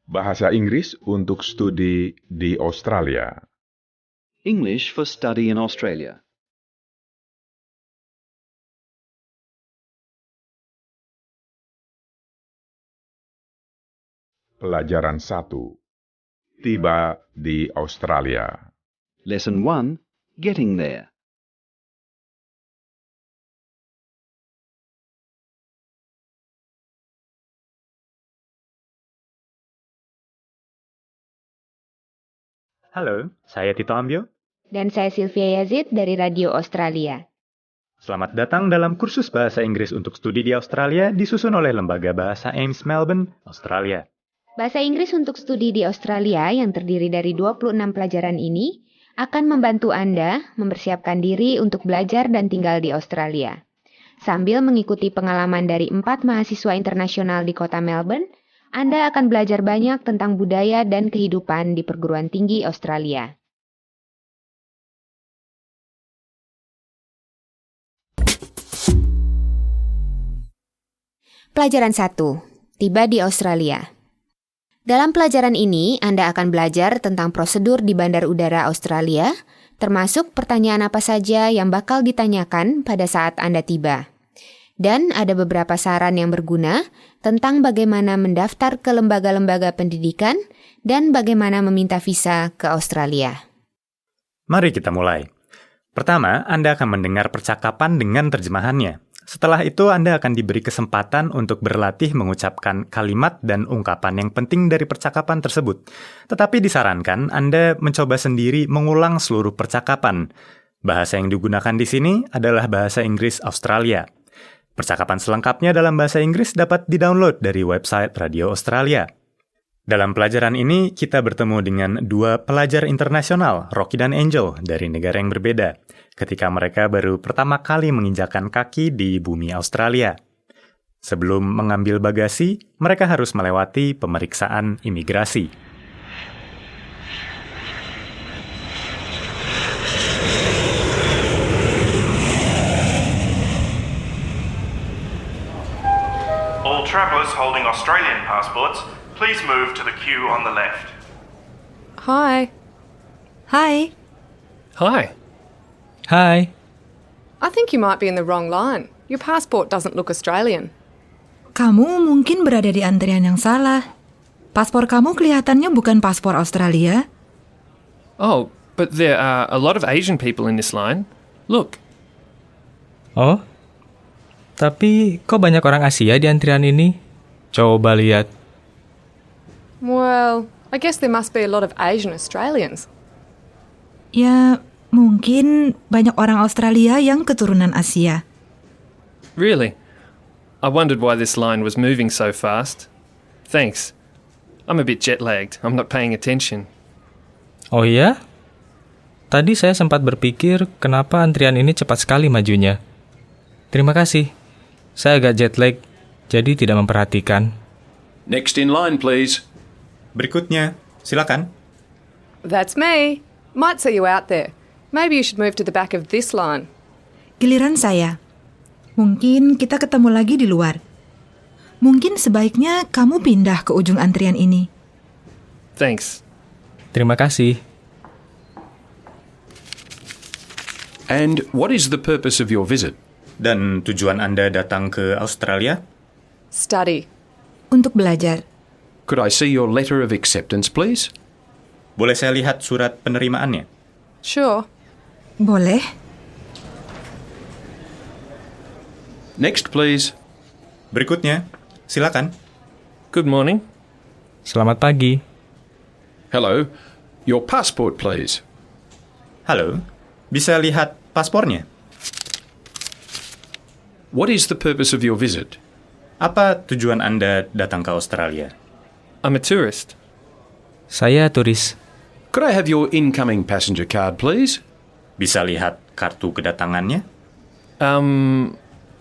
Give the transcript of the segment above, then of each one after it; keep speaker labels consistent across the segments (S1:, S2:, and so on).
S1: Bahasa Inggris untuk studi di Australia.
S2: English for study in Australia.
S1: Pelajaran 1. Tiba di Australia.
S2: Lesson 1. Getting there.
S3: Halo, saya Tito Ambio.
S4: Dan saya Sylvia Yazid dari Radio Australia.
S3: Selamat datang dalam kursus Bahasa Inggris untuk studi di Australia disusun oleh Lembaga Bahasa AIMS Melbourne, Australia.
S4: Bahasa Inggris untuk studi di Australia yang terdiri dari 26 pelajaran ini akan membantu Anda mempersiapkan diri untuk belajar dan tinggal di Australia. Sambil mengikuti pengalaman dari 4 mahasiswa internasional di kota Melbourne, Anda akan belajar banyak tentang budaya dan kehidupan di perguruan tinggi Australia. Pelajaran 1. Tiba di Australia. Dalam pelajaran ini, Anda akan belajar tentang prosedur di Bandar Udara Australia, termasuk pertanyaan apa saja yang bakal ditanyakan pada saat Anda tiba. Dan ada beberapa saran yang berguna tentang bagaimana mendaftar ke lembaga-lembaga pendidikan dan bagaimana meminta visa ke Australia.
S3: Mari kita mulai. Pertama, Anda akan mendengar percakapan dengan terjemahannya. Setelah itu, Anda akan diberi kesempatan untuk berlatih mengucapkan kalimat dan ungkapan yang penting dari percakapan tersebut. Tetapi disarankan Anda mencoba sendiri mengulang seluruh percakapan. Bahasa yang digunakan di sini adalah bahasa Inggris Australia. Percakapan selengkapnya dalam bahasa Inggris dapat didownload dari website Radio Australia. Dalam pelajaran ini, kita bertemu dengan 2 pelajar internasional, Rocky dan Angel, dari negara yang berbeda, ketika mereka baru pertama kali menginjakan kaki di bumi Australia. Sebelum mengambil bagasi, mereka harus melewati pemeriksaan imigrasi.
S5: All travellers holding Australian passports, please move to the queue on the left.
S6: Hi.
S7: Hi.
S8: Hi.
S7: Hi.
S6: I think you might be in the wrong line. Your passport doesn't look Australian.
S7: Kamu mungkin berada di antrian yang salah. Paspor kamu kelihatannya bukan paspor Australia.
S8: Oh, but there are a lot of Asian people in this line. Look.
S9: Oh? Tapi kok banyak orang Asia di antrian ini? Coba lihat.
S6: Well, I guess there must be a lot of Asian Australians.
S7: Ya, mungkin banyak orang Australia yang keturunan Asia.
S8: Really? I wondered why this line was moving so fast. Thanks. I'm a bit jet-lagged. I'm not paying attention.
S9: Oh iya? Tadi saya sempat berpikir kenapa antrian ini cepat sekali majunya. Terima kasih. Saya agak jet lag, jadi tidak memperhatikan.
S10: Next in line, please.
S3: Berikutnya, silakan.
S6: That's me. Might see you out there. Maybe you should move to the back of this line.
S7: Giliran saya. Mungkin kita ketemu lagi di luar. Mungkin sebaiknya kamu pindah ke ujung antrian ini.
S8: Thanks.
S9: Terima kasih.
S10: And what is the purpose of your visit?
S3: Dan tujuan Anda datang ke Australia?
S6: Study.
S7: Untuk belajar.
S10: Could I see your letter of acceptance, please?
S3: Boleh saya lihat surat penerimaannya?
S6: Sure.
S7: Boleh.
S10: Next, please.
S3: Berikutnya, silakan.
S8: Good morning.
S9: Selamat pagi.
S10: Hello. Your passport, please.
S3: Halo, bisa lihat paspornya?
S10: What is the purpose of your visit?
S3: Apa tujuan Anda datang ke Australia?
S8: I'm a tourist.
S9: Saya turis.
S10: Could I have your incoming passenger card, please?
S3: Bisa lihat kartu kedatangannya?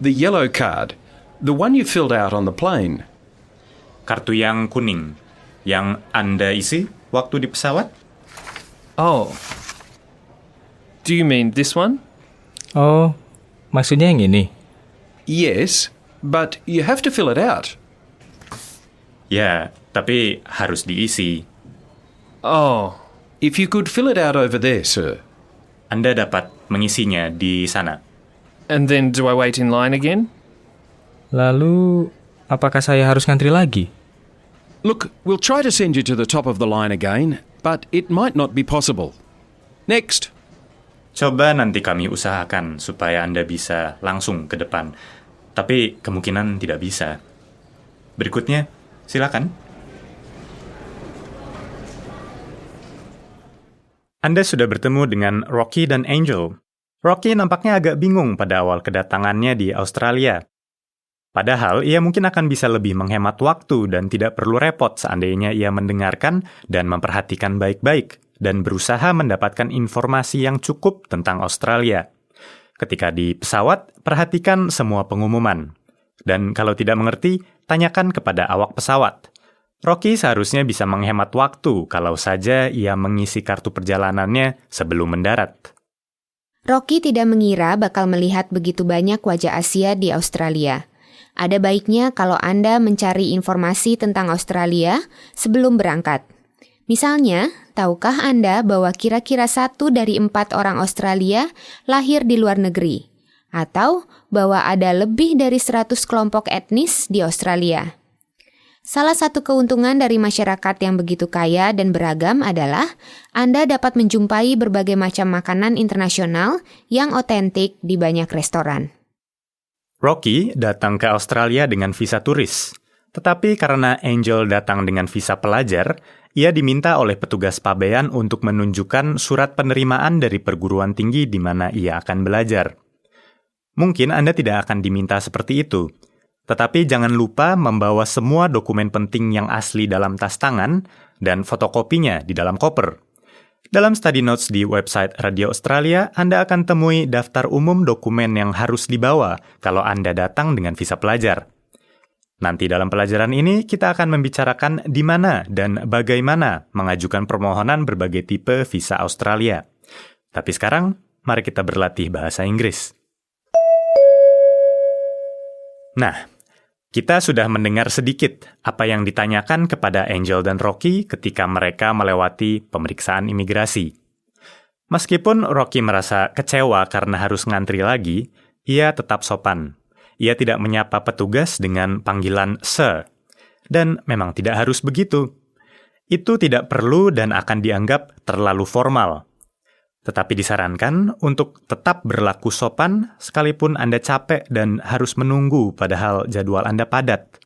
S10: The yellow card. The one you filled out on the plane.
S3: Kartu yang kuning, yang Anda isi waktu di pesawat?
S8: Oh. Do you mean this one?
S9: Oh, maksudnya yang ini?
S10: Yes, but you have to fill it out.
S3: Ya, tapi harus diisi.
S8: Oh,
S10: If you could fill it out over there, sir.
S3: Anda dapat mengisinya di sana.
S8: and then do I wait in line again?
S9: Lalu, apakah saya harus ngantri lagi?
S10: Look, we'll try to send you to the top of the line again, but it might not be possible. Next.
S3: Coba nanti kami usahakan supaya Anda bisa langsung ke depan. Tapi kemungkinan tidak bisa. Berikutnya, silakan. Anda sudah bertemu dengan Rocky dan Angel. Rocky nampaknya agak bingung pada awal kedatangannya di Australia. Padahal ia mungkin akan bisa lebih menghemat waktu dan tidak perlu repot seandainya ia mendengarkan dan memperhatikan baik-baik dan berusaha mendapatkan informasi yang cukup tentang Australia. Ketika di pesawat, perhatikan semua pengumuman. Dan kalau tidak mengerti, tanyakan kepada awak pesawat. Rocky seharusnya bisa menghemat waktu kalau saja ia mengisi kartu perjalanannya sebelum mendarat.
S4: Rocky tidak mengira bakal melihat begitu banyak wajah Asia di Australia. Ada baiknya kalau Anda mencari informasi tentang Australia sebelum berangkat. Misalnya, tahukah Anda bahwa kira-kira 1 dari 4 orang Australia lahir di luar negeri? Atau bahwa ada lebih dari 100 kelompok etnis di Australia? Salah satu keuntungan dari masyarakat yang begitu kaya dan beragam adalah Anda dapat menjumpai berbagai macam makanan internasional yang otentik di banyak restoran.
S3: Rocky datang ke Australia dengan visa turis. Tetapi karena Angel datang dengan visa pelajar, ia diminta oleh petugas pabean untuk menunjukkan surat penerimaan dari perguruan tinggi di mana ia akan belajar. Mungkin Anda tidak akan diminta seperti itu. Tetapi jangan lupa membawa semua dokumen penting yang asli dalam tas tangan dan fotokopinya di dalam koper. Dalam study notes di website Radio Australia, Anda akan temui daftar umum dokumen yang harus dibawa kalau Anda datang dengan visa pelajar. Nanti dalam pelajaran ini, kita akan membicarakan di mana dan bagaimana mengajukan permohonan berbagai tipe visa Australia. Tapi sekarang, mari kita berlatih bahasa Inggris. Nah, kita sudah mendengar sedikit apa yang ditanyakan kepada Angel dan Rocky ketika mereka melewati pemeriksaan imigrasi. Meskipun Rocky merasa kecewa karena harus ngantri lagi, ia tetap sopan. Ia tidak menyapa petugas dengan panggilan Sir. Dan memang tidak harus begitu. Itu tidak perlu dan akan dianggap terlalu formal. Tetapi disarankan untuk tetap berlaku sopan sekalipun Anda capek dan harus menunggu padahal jadwal Anda padat.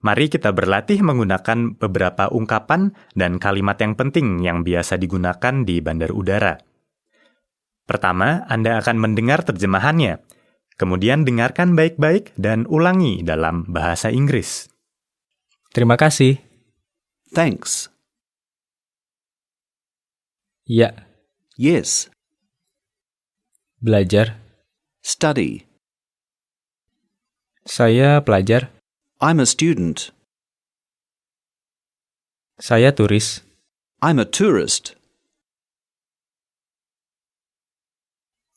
S3: Mari kita berlatih menggunakan beberapa ungkapan dan kalimat yang penting yang biasa digunakan di bandar udara. Pertama, Anda akan mendengar terjemahannya. Kemudian dengarkan baik-baik dan ulangi dalam bahasa Inggris.
S9: Terima kasih.
S2: Thanks.
S9: Ya.
S2: Yes.
S9: Belajar.
S2: Study.
S9: Saya pelajar.
S2: I'm a student.
S9: Saya turis.
S2: I'm a tourist.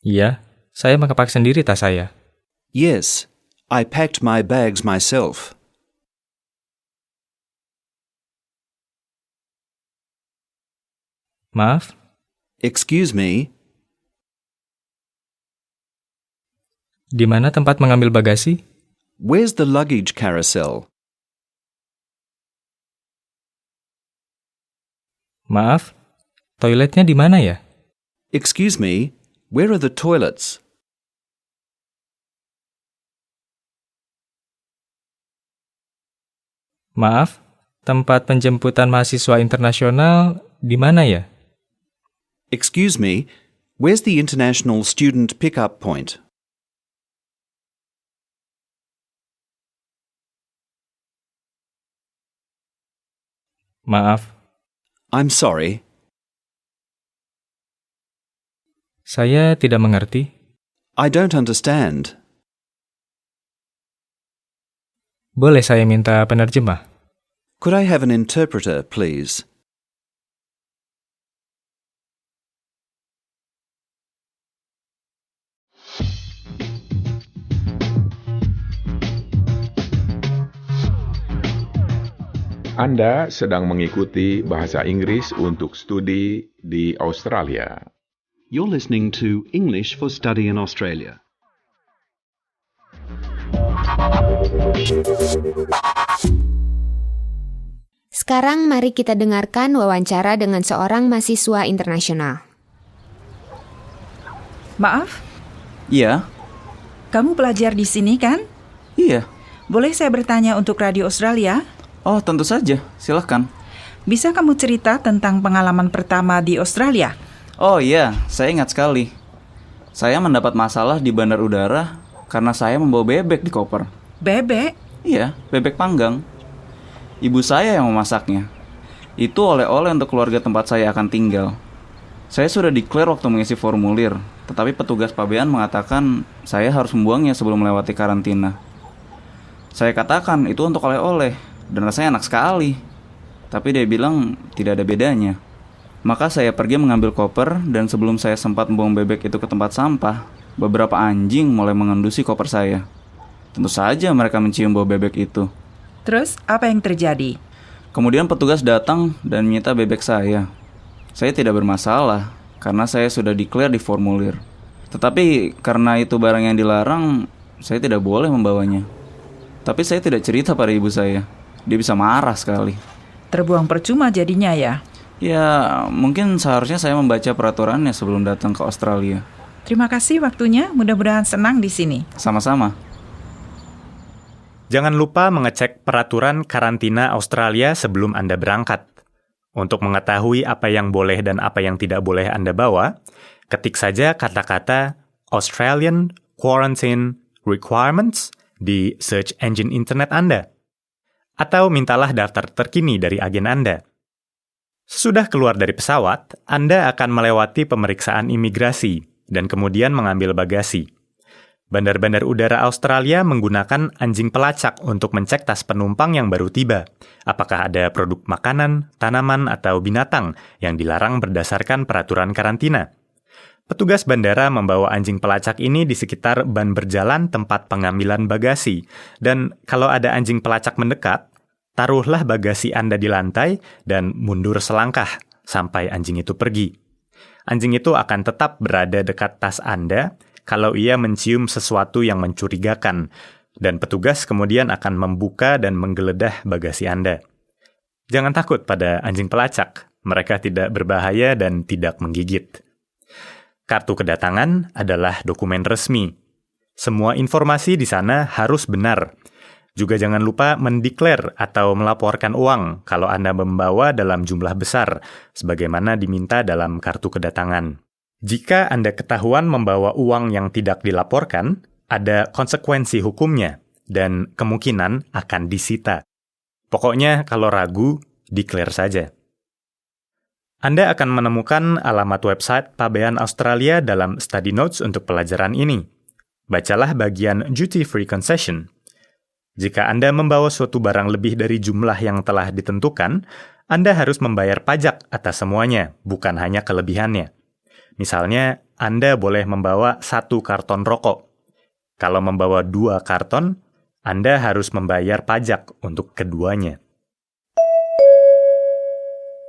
S9: Iya, saya mengepak sendiri tas saya.
S2: Yes, I packed my bags myself.
S9: Maaf,
S2: Excuse me,
S9: di mana tempat mengambil bagasi?
S2: where's the luggage carousel?
S9: Maaf, toiletnya di mana ya?
S2: Excuse me, where are the toilets?
S9: Maaf, tempat penjemputan mahasiswa internasional di mana ya?
S2: Excuse me, where's the international student pickup point?
S9: Maaf,
S2: I'm sorry,
S9: saya tidak mengerti.
S2: I don't understand.
S9: Boleh saya minta penerjemah?
S2: Could I have an interpreter, please?
S1: Anda sedang mengikuti bahasa Inggris untuk studi di Australia.
S2: You're listening to English for Study in Australia.
S4: Sekarang mari kita dengarkan wawancara dengan seorang mahasiswa internasional.
S11: Maaf,
S2: Iya,
S11: kamu pelajar di sini kan?
S2: iya.
S11: Boleh saya bertanya untuk Radio Australia?
S2: Oh, tentu saja. Silahkan.
S11: Bisa kamu cerita tentang pengalaman pertama di Australia?
S2: Oh iya, saya ingat sekali. Saya mendapat masalah di bandar udara karena saya membawa bebek di koper.
S11: Bebek?
S2: Iya, bebek panggang. Ibu saya yang memasaknya. Itu oleh-oleh untuk keluarga tempat saya akan tinggal. Saya sudah declare waktu mengisi formulir, tetapi petugas pabean mengatakan saya harus membuangnya sebelum melewati karantina. Saya katakan itu untuk oleh-oleh, dan rasanya enak sekali. Tapi dia bilang tidak ada bedanya. Maka saya pergi mengambil koper, dan sebelum saya sempat membuang bebek itu ke tempat sampah, beberapa anjing mulai mengendusi koper saya. Tentu saja mereka mencium bau bebek itu.
S11: Terus, apa yang terjadi?
S2: Kemudian petugas datang dan menyita bebek saya. Saya tidak bermasalah, karena saya sudah declare di formulir. Tetapi karena itu barang yang dilarang, saya tidak boleh membawanya. Tapi saya tidak cerita pada ibu saya. Dia bisa marah sekali.
S11: Terbuang percuma jadinya ya?
S2: Ya, mungkin seharusnya saya membaca peraturannya sebelum datang ke Australia.
S11: Terima kasih waktunya, mudah-mudahan senang di sini.
S2: Sama-sama.
S3: Jangan lupa mengecek peraturan karantina Australia sebelum Anda berangkat. Untuk mengetahui apa yang boleh dan apa yang tidak boleh Anda bawa, ketik saja kata-kata Australian Quarantine Requirements di search engine internet Anda. Atau mintalah daftar terkini dari agen Anda. Sesudah keluar dari pesawat, Anda akan melewati pemeriksaan imigrasi dan kemudian mengambil bagasi. Bandar-bandar udara Australia menggunakan anjing pelacak untuk mencek tas penumpang yang baru tiba. Apakah ada produk makanan, tanaman, atau binatang yang dilarang berdasarkan peraturan karantina. Petugas bandara membawa anjing pelacak ini di sekitar ban berjalan tempat pengambilan bagasi. Dan kalau ada anjing pelacak mendekat, taruhlah bagasi Anda di lantai dan mundur selangkah sampai anjing itu pergi. Anjing itu akan tetap berada dekat tas Anda kalau ia mencium sesuatu yang mencurigakan, dan petugas kemudian akan membuka dan menggeledah bagasi Anda. Jangan takut pada anjing pelacak, mereka tidak berbahaya dan tidak menggigit. Kartu kedatangan adalah dokumen resmi. Semua informasi di sana harus benar. Juga jangan lupa mendeklar atau melaporkan uang kalau Anda membawa dalam jumlah besar, sebagaimana diminta dalam kartu kedatangan. Jika Anda ketahuan membawa uang yang tidak dilaporkan, ada konsekuensi hukumnya dan kemungkinan akan disita. Pokoknya kalau ragu, declare saja. Anda akan menemukan alamat website Pabean Australia dalam study notes untuk pelajaran ini. Bacalah bagian Duty Free Concession. Jika Anda membawa suatu barang lebih dari jumlah yang telah ditentukan, Anda harus membayar pajak atas semuanya, bukan hanya kelebihannya. Misalnya, Anda boleh membawa 1 karton rokok. Kalau membawa 2 karton, Anda harus membayar pajak untuk keduanya.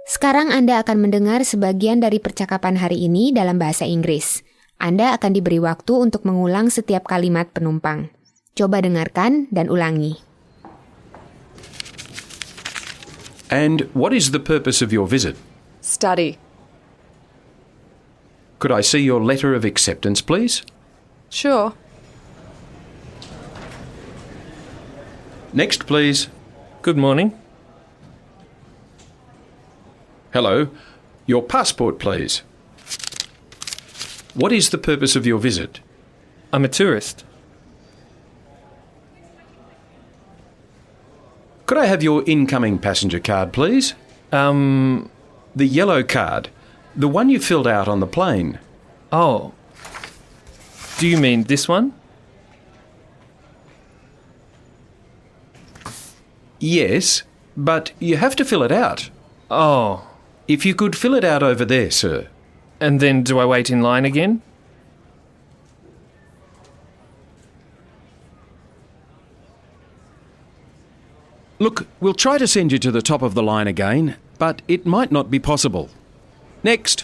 S4: Sekarang Anda akan mendengar sebagian dari percakapan hari ini dalam bahasa Inggris. Anda akan diberi waktu untuk mengulang setiap kalimat penumpang. Coba dengarkan dan ulangi.
S10: And what is the purpose of your visit?
S6: Study.
S10: Could I see your letter of acceptance, please?
S6: Sure.
S10: Next, please.
S8: Good morning.
S10: Hello. Your passport, please. What is the purpose of your visit?
S8: I'm a tourist.
S10: Could I have your incoming passenger card, please? The yellow card. The one you filled out on the plane.
S8: Oh. Do you mean this one?
S10: Yes, but you have to fill it out.
S8: Oh.
S10: If you could fill it out over there, sir.
S8: And then do I wait in line again?
S10: Look, we'll try to send you to the top of the line again, but it might not be possible. Next.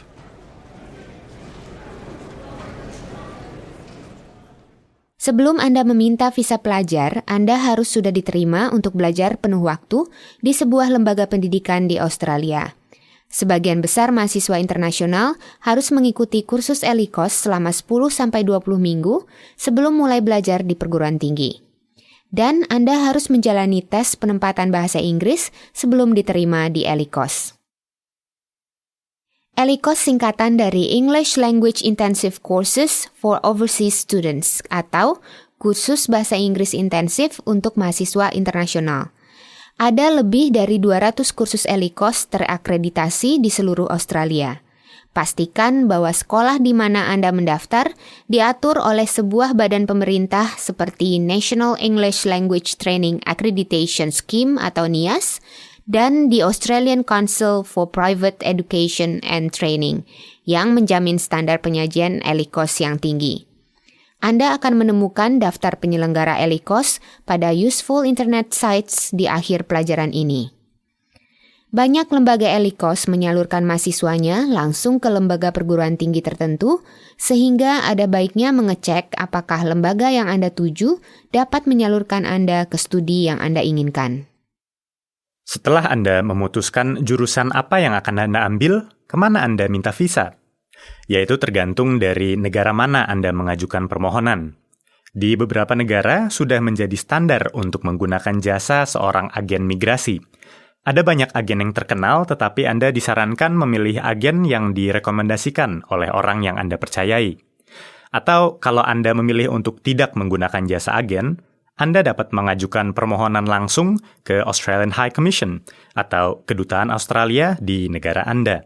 S4: Sebelum Anda meminta visa pelajar, Anda harus sudah diterima untuk belajar penuh waktu di sebuah lembaga pendidikan di Australia. Sebagian besar mahasiswa internasional harus mengikuti kursus ELICOS selama 10-20 minggu sebelum mulai belajar di perguruan tinggi. Dan Anda harus menjalani tes penempatan bahasa Inggris sebelum diterima di ELICOS. ELICOS singkatan dari English Language Intensive Courses for Overseas Students atau Kursus Bahasa Inggris Intensif untuk Mahasiswa Internasional. Ada lebih dari 200 kursus ELICOS terakreditasi di seluruh Australia. Pastikan bahwa sekolah di mana Anda mendaftar diatur oleh sebuah badan pemerintah seperti National English Language Training Accreditation Scheme atau NIAS, dan di Australian Council for Private Education and Training yang menjamin standar penyajian ELICOS yang tinggi. Anda akan menemukan daftar penyelenggara ELICOS pada useful internet sites di akhir pelajaran ini. Banyak lembaga ELICOS menyalurkan mahasiswanya langsung ke lembaga perguruan tinggi tertentu, sehingga ada baiknya mengecek apakah lembaga yang Anda tuju dapat menyalurkan Anda ke studi yang Anda inginkan.
S3: Setelah Anda memutuskan jurusan apa yang akan Anda ambil, kemana Anda minta visa? Yaitu tergantung dari negara mana Anda mengajukan permohonan. Di beberapa negara sudah menjadi standar untuk menggunakan jasa seorang agen migrasi. Ada banyak agen yang terkenal, tetapi Anda disarankan memilih agen yang direkomendasikan oleh orang yang Anda percayai. Atau kalau Anda memilih untuk tidak menggunakan jasa agen, Anda dapat mengajukan permohonan langsung ke Australian High Commission atau Kedutaan Australia di negara Anda.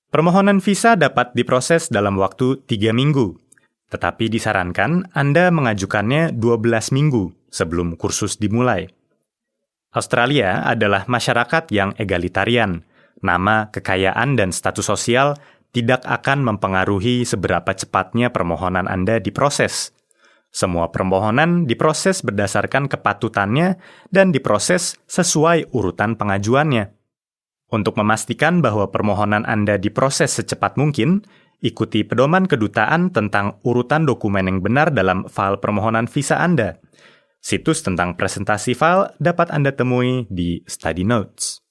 S3: Permohonan visa dapat diproses dalam waktu 3 minggu, tetapi disarankan Anda mengajukannya 12 minggu sebelum kursus dimulai. Australia adalah masyarakat yang egalitarian. Nama, kekayaan, dan status sosial tidak akan mempengaruhi seberapa cepatnya permohonan Anda diproses. Semua permohonan diproses berdasarkan kepatutannya dan diproses sesuai urutan pengajuannya. Untuk memastikan bahwa permohonan Anda diproses secepat mungkin, ikuti pedoman kedutaan tentang urutan dokumen yang benar dalam file permohonan visa Anda. Situs tentang presentasi file dapat Anda temui di Study Notes.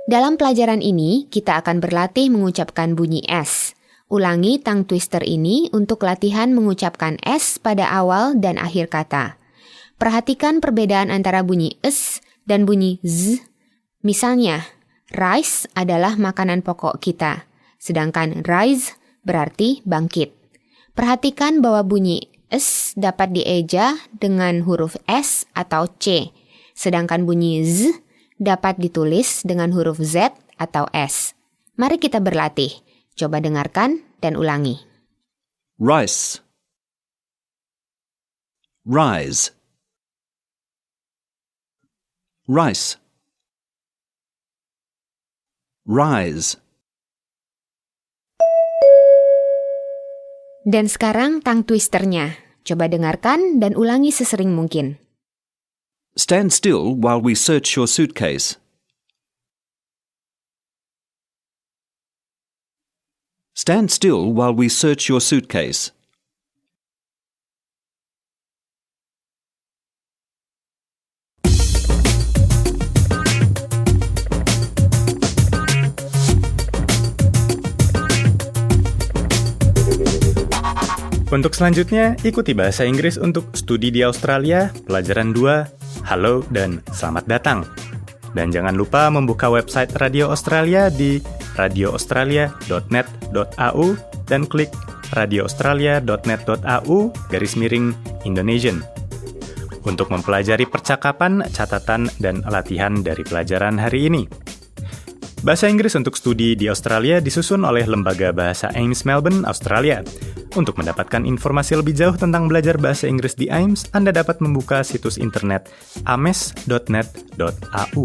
S4: Dalam pelajaran ini, kita akan berlatih mengucapkan bunyi S. Ulangi tongue twister ini untuk latihan mengucapkan S pada awal dan akhir kata. Perhatikan perbedaan antara bunyi S dan bunyi Z. Misalnya, rice adalah makanan pokok kita, sedangkan rise berarti bangkit. Perhatikan bahwa bunyi S dapat dieja dengan huruf S atau C, sedangkan bunyi Z dapat ditulis dengan huruf Z atau S. Mari kita berlatih. Coba dengarkan dan ulangi.
S12: Rice. Rise. Rice. Rise.
S4: Dan sekarang tongue twisternya. Coba dengarkan dan ulangi sesering mungkin.
S12: Stand still while we search your suitcase. Stand still while we search your suitcase.
S3: Untuk selanjutnya, ikuti bahasa Inggris untuk studi di Australia, pelajaran 2, halo dan selamat datang. Dan jangan lupa membuka website Radio Australia di radioaustralia.net.au dan klik radioaustralia.net.au/Indonesian. Untuk mempelajari percakapan, catatan, dan latihan dari pelajaran hari ini. Bahasa Inggris untuk studi di Australia disusun oleh Lembaga Bahasa AIMS Melbourne, Australia. Untuk mendapatkan informasi lebih jauh tentang belajar bahasa Inggris di AIMS, Anda dapat membuka situs internet ames.net.au.